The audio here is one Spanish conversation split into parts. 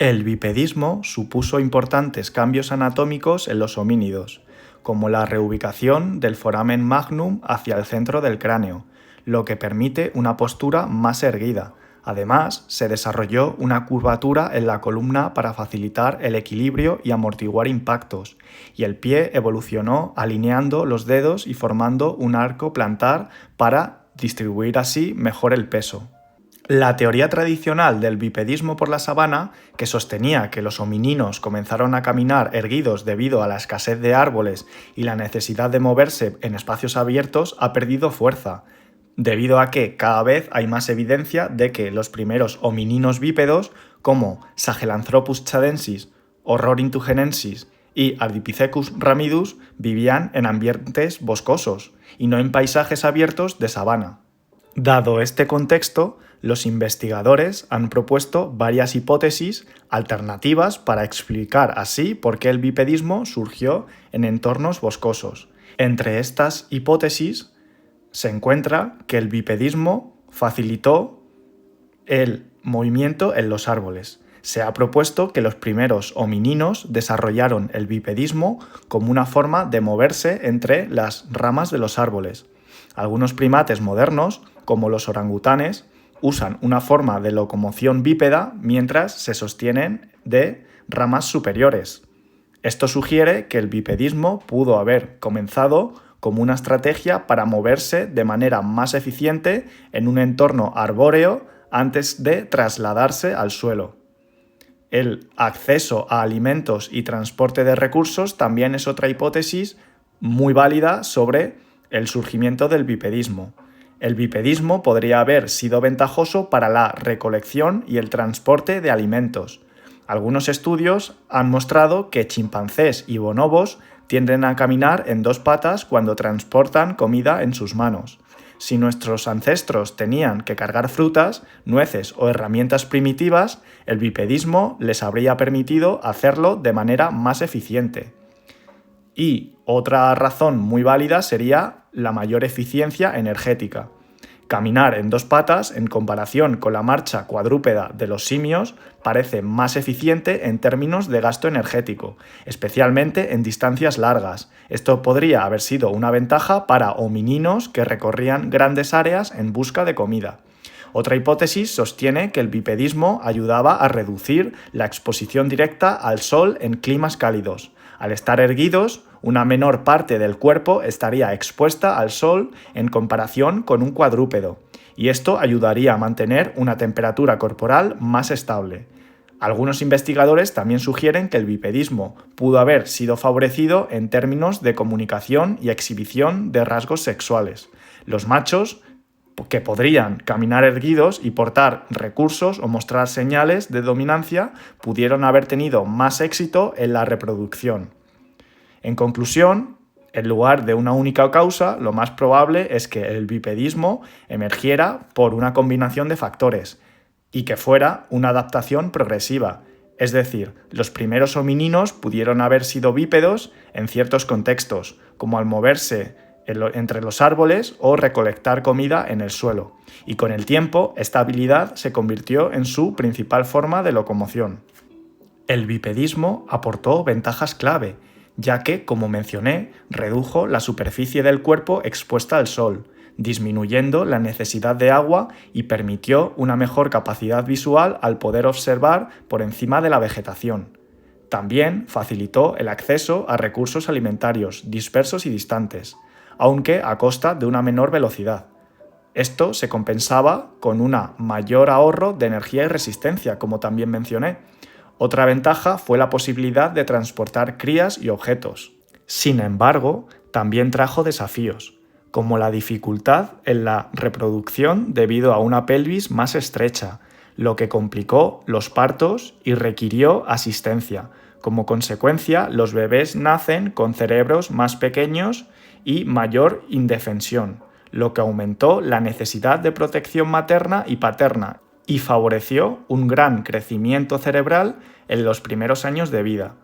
El bipedismo supuso importantes cambios anatómicos en los homínidos, como la reubicación del foramen magnum hacia el centro del cráneo, lo que permite una postura más erguida. Además, se desarrolló una curvatura en la columna para facilitar el equilibrio y amortiguar impactos, y el pie evolucionó alineando los dedos y formando un arco plantar para distribuir así mejor el peso. La teoría tradicional del bipedismo por la sabana, que sostenía que los homininos comenzaron a caminar erguidos debido a la escasez de árboles y la necesidad de moverse en espacios abiertos, ha perdido fuerza, debido a que cada vez hay más evidencia de que los primeros homininos bípedos, como Sahelanthropus chadensis, Orrorintugenensis y Ardipithecus ramidus, vivían en ambientes boscosos y no en paisajes abiertos de sabana. Dado este contexto, los investigadores han propuesto varias hipótesis alternativas para explicar así por qué el bipedismo surgió en entornos boscosos. Entre estas hipótesis se encuentra que el bipedismo facilitó el movimiento en los árboles. Se ha propuesto que los primeros homininos desarrollaron el bipedismo como una forma de moverse entre las ramas de los árboles. Algunos primates modernos, como los orangutanes, usan una forma de locomoción bípeda mientras se sostienen de ramas superiores. Esto sugiere que el bipedismo pudo haber comenzado como una estrategia para moverse de manera más eficiente en un entorno arbóreo antes de trasladarse al suelo. El acceso a alimentos y transporte de recursos también es otra hipótesis muy válida sobre el surgimiento del bipedismo. El bipedismo podría haber sido ventajoso para la recolección y el transporte de alimentos. Algunos estudios han mostrado que chimpancés y bonobos tienden a caminar en dos patas cuando transportan comida en sus manos. Si nuestros ancestros tenían que cargar frutas, nueces o herramientas primitivas, el bipedismo les habría permitido hacerlo de manera más eficiente. Y otra razón muy válida sería la mayor eficiencia energética. Caminar en dos patas, en comparación con la marcha cuadrúpeda de los simios, parece más eficiente en términos de gasto energético, especialmente en distancias largas. Esto podría haber sido una ventaja para homininos que recorrían grandes áreas en busca de comida. Otra hipótesis sostiene que el bipedismo ayudaba a reducir la exposición directa al sol en climas cálidos. Al estar erguidos, una menor parte del cuerpo estaría expuesta al sol en comparación con un cuadrúpedo, y esto ayudaría a mantener una temperatura corporal más estable. Algunos investigadores también sugieren que el bipedismo pudo haber sido favorecido en términos de comunicación y exhibición de rasgos sexuales. Los machos, que podrían caminar erguidos y portar recursos o mostrar señales de dominancia, pudieron haber tenido más éxito en la reproducción. En conclusión, en lugar de una única causa, lo más probable es que el bipedismo emergiera por una combinación de factores y que fuera una adaptación progresiva. Es decir, los primeros homininos pudieron haber sido bípedos en ciertos contextos, como al moverse entre los árboles o recolectar comida en el suelo, y con el tiempo esta habilidad se convirtió en su principal forma de locomoción. El bipedismo aportó ventajas clave, ya que, como mencioné, redujo la superficie del cuerpo expuesta al sol, disminuyendo la necesidad de agua y permitió una mejor capacidad visual al poder observar por encima de la vegetación. También facilitó el acceso a recursos alimentarios dispersos y distantes, aunque a costa de una menor velocidad. Esto se compensaba con un mayor ahorro de energía y resistencia, como también mencioné. Otra ventaja fue la posibilidad de transportar crías y objetos. Sin embargo, también trajo desafíos, como la dificultad en la reproducción debido a una pelvis más estrecha, lo que complicó los partos y requirió asistencia. Como consecuencia, los bebés nacen con cerebros más pequeños y mayor indefensión, lo que aumentó la necesidad de protección materna y paterna y favoreció un gran crecimiento cerebral en los primeros años de vida.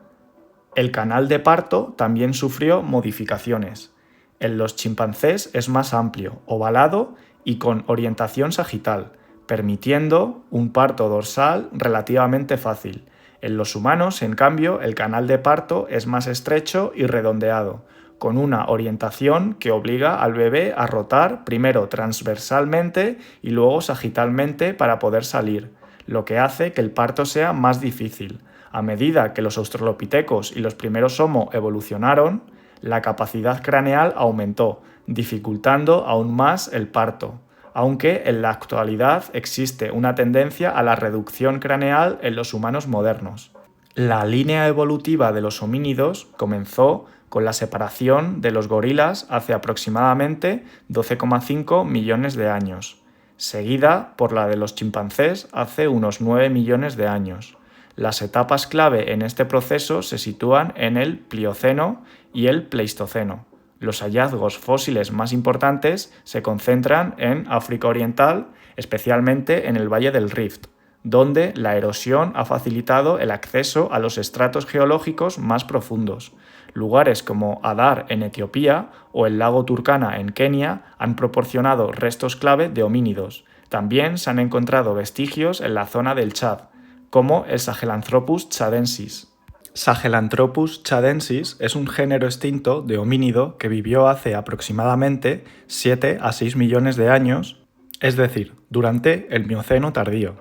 El canal de parto también sufrió modificaciones. En los chimpancés es más amplio, ovalado y con orientación sagital, permitiendo un parto dorsal relativamente fácil. En los humanos, en cambio, el canal de parto es más estrecho y redondeado, con una orientación que obliga al bebé a rotar primero transversalmente y luego sagitalmente para poder salir, lo que hace que el parto sea más difícil. A medida que los australopitecos y los primeros Homo evolucionaron, la capacidad craneal aumentó, dificultando aún más el parto, aunque en la actualidad existe una tendencia a la reducción craneal en los humanos modernos. La línea evolutiva de los homínidos comenzó con la separación de los gorilas hace aproximadamente 12,5 millones de años, seguida por la de los chimpancés hace unos 9 millones de años. Las etapas clave en este proceso se sitúan en el Plioceno y el Pleistoceno. Los hallazgos fósiles más importantes se concentran en África Oriental, especialmente en el Valle del Rift, donde la erosión ha facilitado el acceso a los estratos geológicos más profundos. Lugares como Adar en Etiopía o el lago Turkana en Kenia han proporcionado restos clave de homínidos. También se han encontrado vestigios en la zona del Chad, como el Sahelanthropus chadensis. Sahelanthropus chadensis es un género extinto de homínido que vivió hace aproximadamente 7 a 6 millones de años, es decir, durante el Mioceno tardío.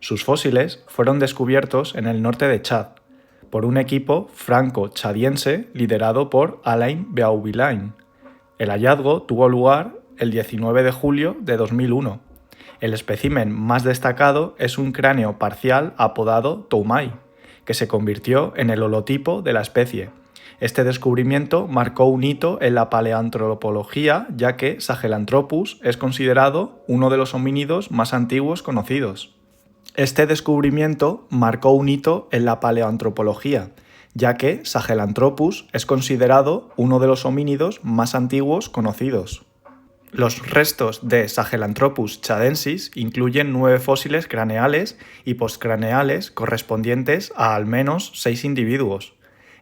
Sus fósiles fueron descubiertos en el norte de Chad por un equipo franco-chadiense liderado por Alain Beauvillain. El hallazgo tuvo lugar el 19 de julio de 2001. El espécimen más destacado es un cráneo parcial apodado Toumai, que se convirtió en el holotipo de la especie. Este descubrimiento marcó un hito en la paleoantropología, ya que Sahelanthropus es considerado uno de los homínidos más antiguos conocidos. Este descubrimiento marcó un hito en la paleoantropología, ya que Sahelanthropus es considerado uno de los homínidos más antiguos conocidos. Los restos de Sahelanthropus chadensis incluyen 9 fósiles craneales y postcraneales correspondientes a al menos 6 individuos.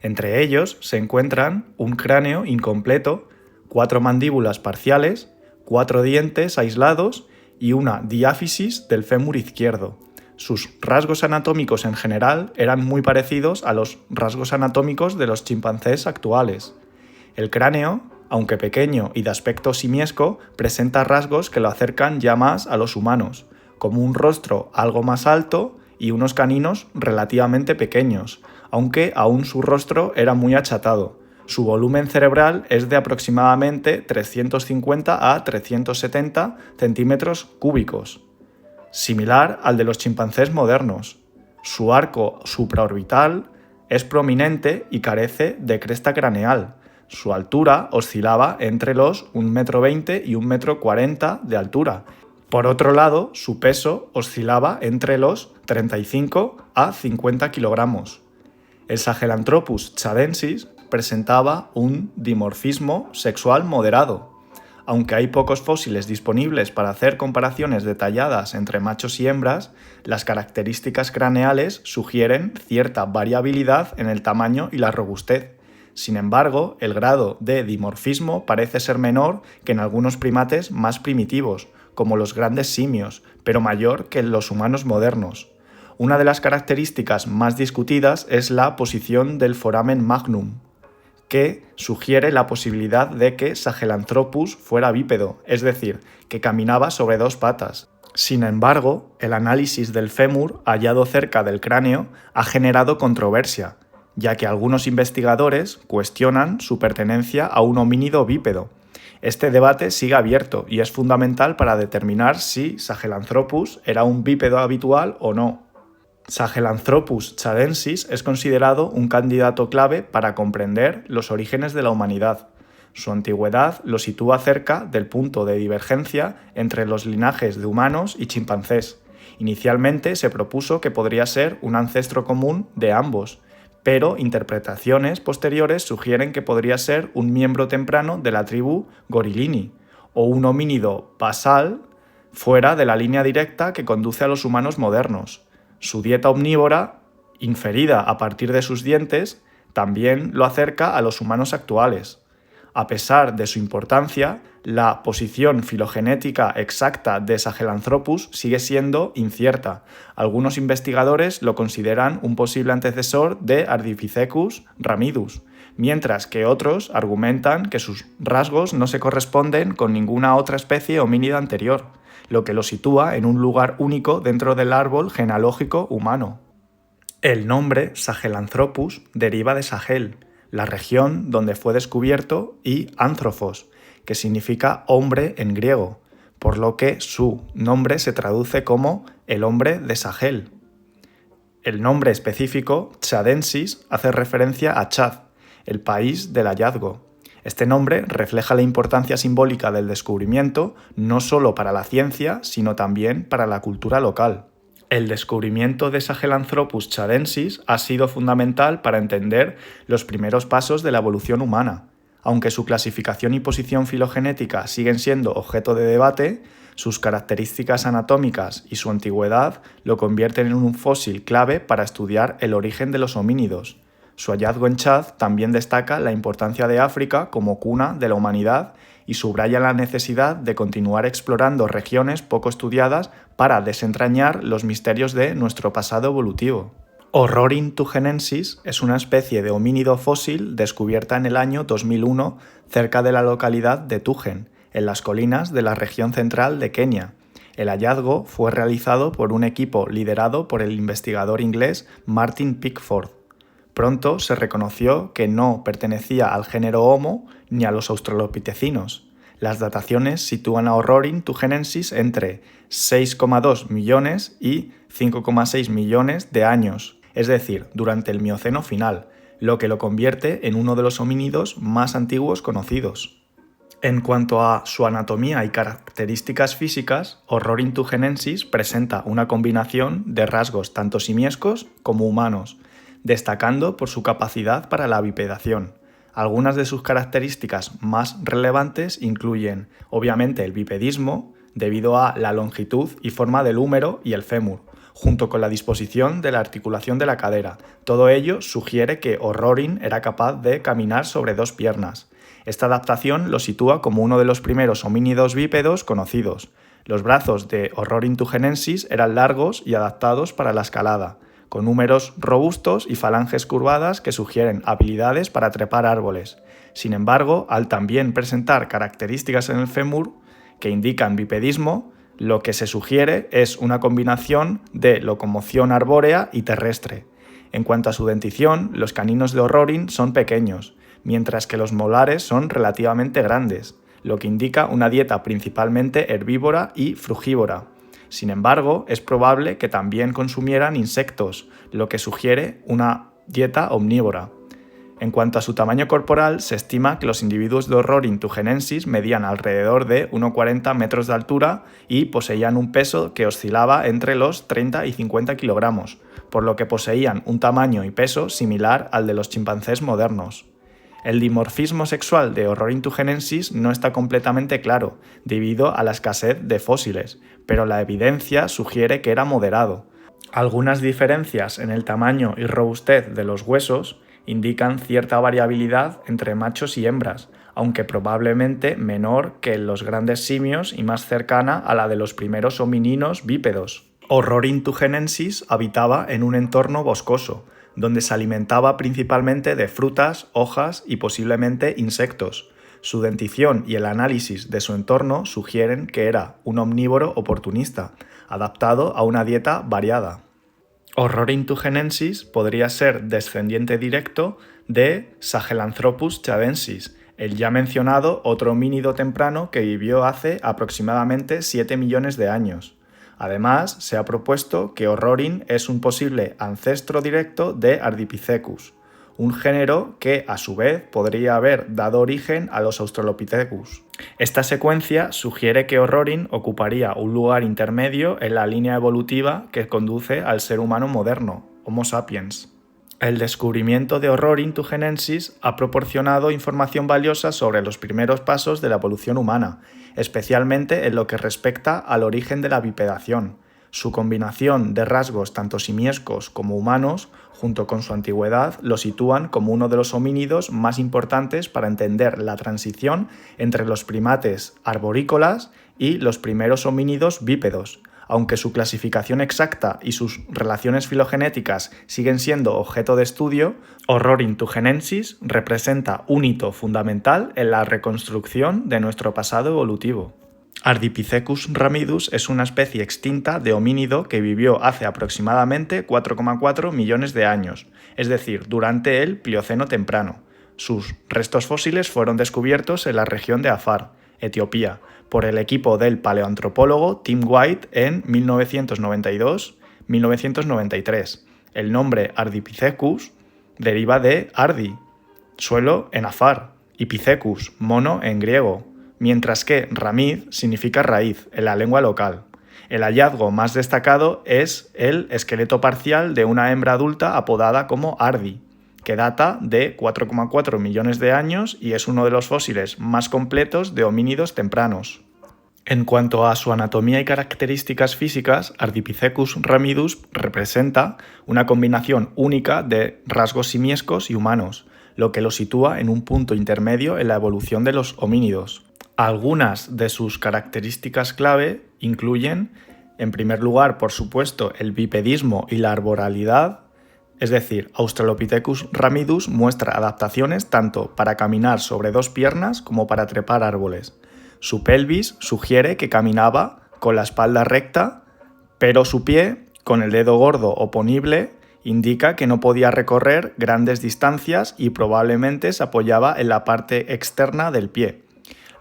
Entre ellos se encuentran un cráneo incompleto, 4 mandíbulas parciales, 4 dientes aislados y una diáfisis del fémur izquierdo. Sus rasgos anatómicos en general eran muy parecidos a los rasgos anatómicos de los chimpancés actuales. El cráneo, aunque pequeño y de aspecto simiesco, presenta rasgos que lo acercan ya más a los humanos, como un rostro algo más alto y unos caninos relativamente pequeños, aunque aún su rostro era muy achatado. Su volumen cerebral es de aproximadamente 350 a 370 centímetros cúbicos, similar al de los chimpancés modernos. Su arco supraorbital es prominente y carece de cresta craneal. Su altura oscilaba entre los 1,20 m y 1,40 m de altura. Por otro lado, su peso oscilaba entre los 35 a 50 kilogramos. El Sahelanthropus chadensis presentaba un dimorfismo sexual moderado. Aunque hay pocos fósiles disponibles para hacer comparaciones detalladas entre machos y hembras, las características craneales sugieren cierta variabilidad en el tamaño y la robustez. Sin embargo, el grado de dimorfismo parece ser menor que en algunos primates más primitivos, como los grandes simios, pero mayor que en los humanos modernos. Una de las características más discutidas es la posición del foramen magnum, que sugiere la posibilidad de que Sahelanthropus fuera bípedo, es decir, que caminaba sobre 2 patas. Sin embargo, el análisis del fémur hallado cerca del cráneo ha generado controversia, ya que algunos investigadores cuestionan su pertenencia a un homínido bípedo. Este debate sigue abierto y es fundamental para determinar si Sahelanthropus era un bípedo habitual o no. Sahelanthropus chadensis es considerado un candidato clave para comprender los orígenes de la humanidad. Su antigüedad lo sitúa cerca del punto de divergencia entre los linajes de humanos y chimpancés. Inicialmente se propuso que podría ser un ancestro común de ambos, pero interpretaciones posteriores sugieren que podría ser un miembro temprano de la tribu Gorilini, o un homínido basal fuera de la línea directa que conduce a los humanos modernos. Su dieta omnívora, inferida a partir de sus dientes, también lo acerca a los humanos actuales. A pesar de su importancia, la posición filogenética exacta de Sahelanthropus sigue siendo incierta. Algunos investigadores lo consideran un posible antecesor de Ardipithecus ramidus, mientras que otros argumentan que sus rasgos no se corresponden con ninguna otra especie homínida anterior, lo que lo sitúa en un lugar único dentro del árbol genealógico humano. El nombre Sahelanthropus deriva de Sahel, la región donde fue descubierto, y anthropos, que significa hombre en griego, por lo que su nombre se traduce como el hombre de Sahel. El nombre específico, Tchadensis, hace referencia a Chad, el país del hallazgo. Este nombre refleja la importancia simbólica del descubrimiento no solo para la ciencia, sino también para la cultura local. El descubrimiento de Sahelanthropus chadensis ha sido fundamental para entender los primeros pasos de la evolución humana. Aunque su clasificación y posición filogenética siguen siendo objeto de debate, sus características anatómicas y su antigüedad lo convierten en un fósil clave para estudiar el origen de los homínidos. Su hallazgo en Chad también destaca la importancia de África como cuna de la humanidad y subraya la necesidad de continuar explorando regiones poco estudiadas para desentrañar los misterios de nuestro pasado evolutivo. Orrorin-tugenensis es una especie de homínido fósil descubierta en el año 2001 cerca de la localidad de Tugen, en las colinas de la región central de Kenia. El hallazgo fue realizado por un equipo liderado por el investigador inglés Martin Pickford. Pronto se reconoció que no pertenecía al género Homo ni a los australopitecinos. Las dataciones sitúan a Orrorin-tugenensis entre 6,2 millones y 5,6 millones de años, es decir, durante el Mioceno final, lo que lo convierte en uno de los homínidos más antiguos conocidos. En cuanto a su anatomía y características físicas, Orrorin-tugenensis presenta una combinación de rasgos tanto simiescos como humanos, destacando por su capacidad para la bipedación. Algunas de sus características más relevantes incluyen, obviamente, el bipedismo, debido a la longitud y forma del húmero y el fémur, junto con la disposición de la articulación de la cadera. Todo ello sugiere que Orrorin era capaz de caminar sobre dos piernas. Esta adaptación lo sitúa como uno de los primeros homínidos bípedos conocidos. Los brazos de Orrorin-tugenensis eran largos y adaptados para la escalada, con húmeros robustos y falanges curvadas que sugieren habilidades para trepar árboles. Sin embargo, al también presentar características en el fémur que indican bipedismo, lo que se sugiere es una combinación de locomoción arbórea y terrestre. En cuanto a su dentición, los caninos de Orrorin son pequeños, mientras que los molares son relativamente grandes, lo que indica una dieta principalmente herbívora y frugívora. Sin embargo, es probable que también consumieran insectos, lo que sugiere una dieta omnívora. En cuanto a su tamaño corporal, se estima que los individuos de Orrorin-tugenensis medían alrededor de 1,40 metros de altura y poseían un peso que oscilaba entre los 30 y 50 kilogramos, por lo que poseían un tamaño y peso similar al de los chimpancés modernos. El dimorfismo sexual de Orrorin-tugenensis no está completamente claro, debido a la escasez de fósiles, pero la evidencia sugiere que era moderado. Algunas diferencias en el tamaño y robustez de los huesos indican cierta variabilidad entre machos y hembras, aunque probablemente menor que en los grandes simios y más cercana a la de los primeros homininos bípedos. Orrorin-tugenensis habitaba en un entorno boscoso, donde se alimentaba principalmente de frutas, hojas y posiblemente insectos. Su dentición y el análisis de su entorno sugieren que era un omnívoro oportunista, adaptado a una dieta variada. Orrorin-tugenensis podría ser descendiente directo de Sahelanthropus chadensis, el ya mencionado otro homínido temprano que vivió hace aproximadamente 7 millones de años. Además, se ha propuesto que Orrorin es un posible ancestro directo de Ardipithecus, un género que, a su vez, podría haber dado origen a los Australopithecus. Esta secuencia sugiere que Orrorin ocuparía un lugar intermedio en la línea evolutiva que conduce al ser humano moderno, Homo sapiens. El descubrimiento de Orrorin-tugenensis ha proporcionado información valiosa sobre los primeros pasos de la evolución humana, especialmente en lo que respecta al origen de la bipedación. Su combinación de rasgos tanto simiescos como humanos, junto con su antigüedad, lo sitúan como uno de los homínidos más importantes para entender la transición entre los primates arborícolas y los primeros homínidos bípedos. Aunque su clasificación exacta y sus relaciones filogenéticas siguen siendo objeto de estudio, Orrorintugenensis representa un hito fundamental en la reconstrucción de nuestro pasado evolutivo. Ardipithecus ramidus es una especie extinta de homínido que vivió hace aproximadamente 4,4 millones de años, es decir, durante el Plioceno temprano. Sus restos fósiles fueron descubiertos en la región de Afar, Etiopía, por el equipo del paleoantropólogo Tim White en 1992-1993. El nombre Ardipithecus deriva de Ardi, suelo en Afar, y Pithecus, mono en griego, mientras que ramid significa raíz en la lengua local. El hallazgo más destacado es el esqueleto parcial de una hembra adulta apodada como Ardi, que data de 4,4 millones de años y es uno de los fósiles más completos de homínidos tempranos. En cuanto a su anatomía y características físicas, Ardipithecus ramidus representa una combinación única de rasgos simiescos y humanos, lo que lo sitúa en un punto intermedio en la evolución de los homínidos. Algunas de sus características clave incluyen, en primer lugar, por supuesto, el bipedismo y la arboralidad, es decir, Australopithecus ramidus muestra adaptaciones tanto para caminar sobre dos piernas como para trepar árboles. Su pelvis sugiere que caminaba con la espalda recta, pero su pie, con el dedo gordo oponible, indica que no podía recorrer grandes distancias y probablemente se apoyaba en la parte externa del pie.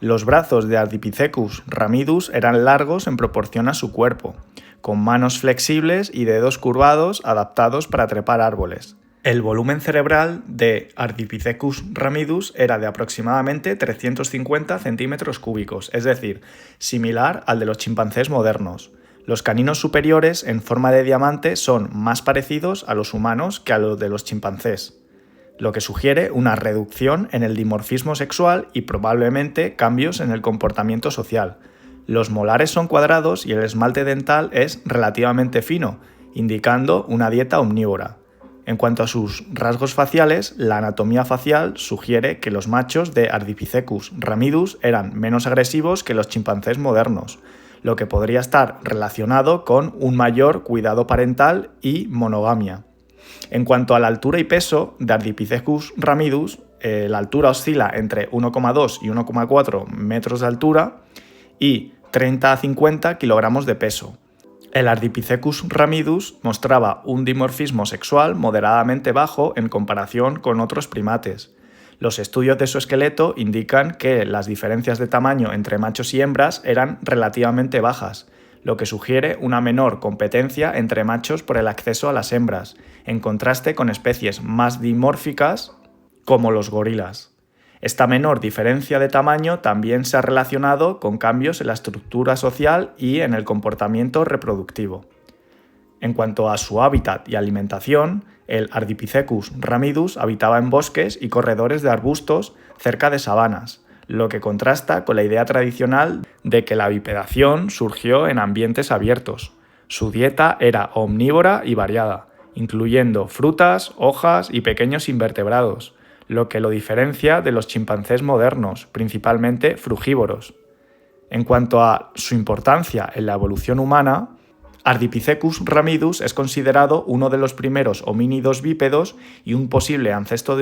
Los brazos de Ardipithecus ramidus eran largos en proporción a su cuerpo, con manos flexibles y dedos curvados adaptados para trepar árboles. El volumen cerebral de Ardipithecus ramidus era de aproximadamente 350 centímetros cúbicos, es decir, similar al de los chimpancés modernos. Los caninos superiores en forma de diamante son más parecidos a los humanos que a los de los chimpancés, lo que sugiere una reducción en el dimorfismo sexual y probablemente cambios en el comportamiento social. Los molares son cuadrados y el esmalte dental es relativamente fino, indicando una dieta omnívora. En cuanto a sus rasgos faciales, la anatomía facial sugiere que los machos de Ardipithecus ramidus eran menos agresivos que los chimpancés modernos, lo que podría estar relacionado con un mayor cuidado parental y monogamia. En cuanto a la altura y peso de Ardipithecus ramidus, la altura oscila entre 1,2 y 1,4 metros de altura y 30 a 50 kilogramos de peso. El Ardipithecus ramidus mostraba un dimorfismo sexual moderadamente bajo en comparación con otros primates. Los estudios de su esqueleto indican que las diferencias de tamaño entre machos y hembras eran relativamente bajas, lo que sugiere una menor competencia entre machos por el acceso a las hembras, en contraste con especies más dimórficas como los gorilas. Esta menor diferencia de tamaño también se ha relacionado con cambios en la estructura social y en el comportamiento reproductivo. En cuanto a su hábitat y alimentación, el Ardipithecus ramidus habitaba en bosques y corredores de arbustos cerca de sabanas, lo que contrasta con la idea tradicional de que la bipedación surgió en ambientes abiertos. Su dieta era omnívora y variada, incluyendo frutas, hojas y pequeños invertebrados, lo que lo diferencia de los chimpancés modernos, principalmente frugívoros. En cuanto a su importancia en la evolución humana, Ardipithecus ramidus es considerado uno de los primeros homínidos bípedos y un posible ancestro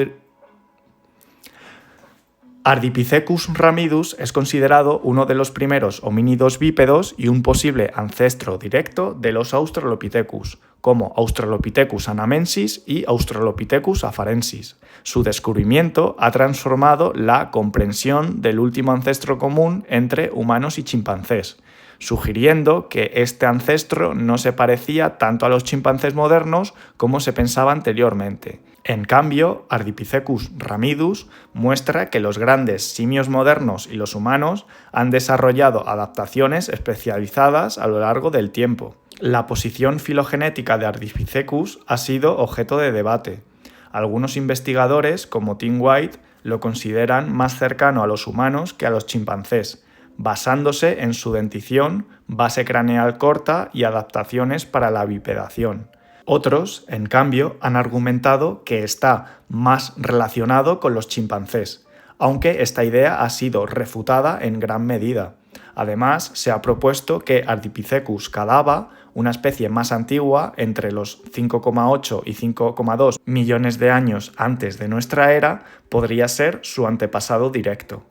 Ardipithecus ramidus es considerado uno de los primeros homínidos bípedos y un posible ancestro directo de los Australopithecus, como Australopithecus anamensis y Australopithecus afarensis. Su descubrimiento ha transformado la comprensión del último ancestro común entre humanos y chimpancés, sugiriendo que este ancestro no se parecía tanto a los chimpancés modernos como se pensaba anteriormente. En cambio, Ardipithecus ramidus muestra que los grandes simios modernos y los humanos han desarrollado adaptaciones especializadas a lo largo del tiempo. La posición filogenética de Ardipithecus ha sido objeto de debate. Algunos investigadores, como Tim White, lo consideran más cercano a los humanos que a los chimpancés, basándose en su dentición, base craneal corta y adaptaciones para la bipedación. Otros, en cambio, han argumentado que está más relacionado con los chimpancés, aunque esta idea ha sido refutada en gran medida. Además, se ha propuesto que Ardipithecus cadava, una especie más antigua, entre los 5,8 y 5,2 millones de años antes de nuestra era, podría ser su antepasado directo.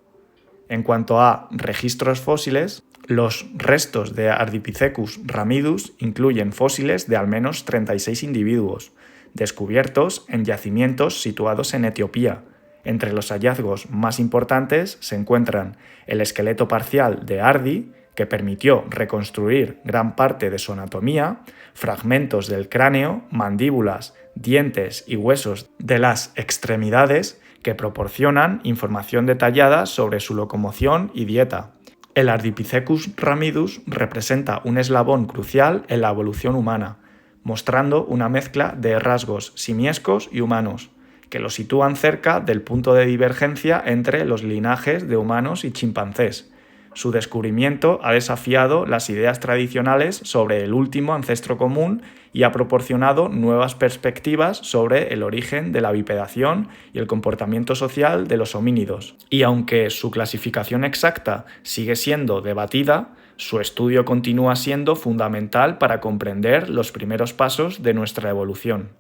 En cuanto a registros fósiles, los restos de Ardipithecus ramidus incluyen fósiles de al menos 36 individuos, descubiertos en yacimientos situados en Etiopía. Entre los hallazgos más importantes se encuentran el esqueleto parcial de Ardi, que permitió reconstruir gran parte de su anatomía, fragmentos del cráneo, mandíbulas, dientes y huesos de las extremidades que proporcionan información detallada sobre su locomoción y dieta. El Ardipithecus ramidus representa un eslabón crucial en la evolución humana, mostrando una mezcla de rasgos simiescos y humanos, que lo sitúan cerca del punto de divergencia entre los linajes de humanos y chimpancés. Su descubrimiento ha desafiado las ideas tradicionales sobre el último ancestro común y ha proporcionado nuevas perspectivas sobre el origen de la bipedación y el comportamiento social de los homínidos. Y aunque su clasificación exacta sigue siendo debatida, su estudio continúa siendo fundamental para comprender los primeros pasos de nuestra evolución.